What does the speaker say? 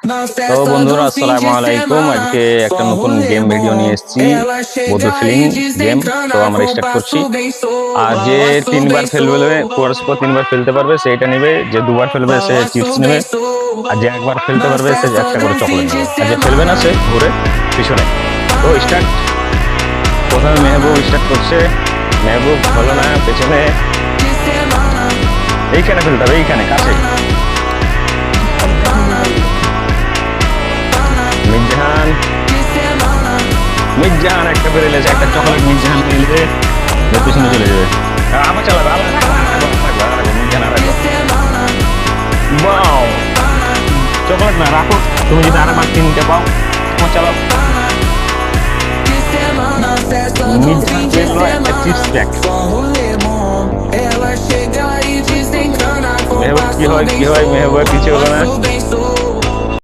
তো বন্ধুরা আসসালামু আলাইকুম। আজকে একটা নতুন গেম ভিডিও নিয়ে এসেছি, বদু ফিলিং গেম। তো আমরা স্টার্ট করছি। আর যে তিনবার ফেলবে, পরস্পর তিনবার ফেলতে পারবে সেইটা নেবে, যে দুবার ফেলবে সে চিপস নেবে, আর যে একবার ফেলতে পারবে সে একটা করে চকলেট নেবে, আর যে ফেলবে না সে ঘুরে পিছনে। তো স্টার্ট। প্রথমে মেহবুব স্টার্ট করছে। মেহবুব হলো না, পেছনে। এইখানে ফেলতে হবে, এইখানে কাছে। মিজান, মিজান একটা বের এলেছে, একটা চকলেট মিজান নিলে পিছনে চলে যাবে। আবার চালাবে, আবার মিজান আর একবার। বাও, চকলেট না রাখো, তুমি যদি আরেকবার তিনটে পাও তোমার চালাও। মিজান পেলো একটা চিপস প্যাক। মেহবুব কি হয়, কি হয়? মেহবুব কিছু হলো না।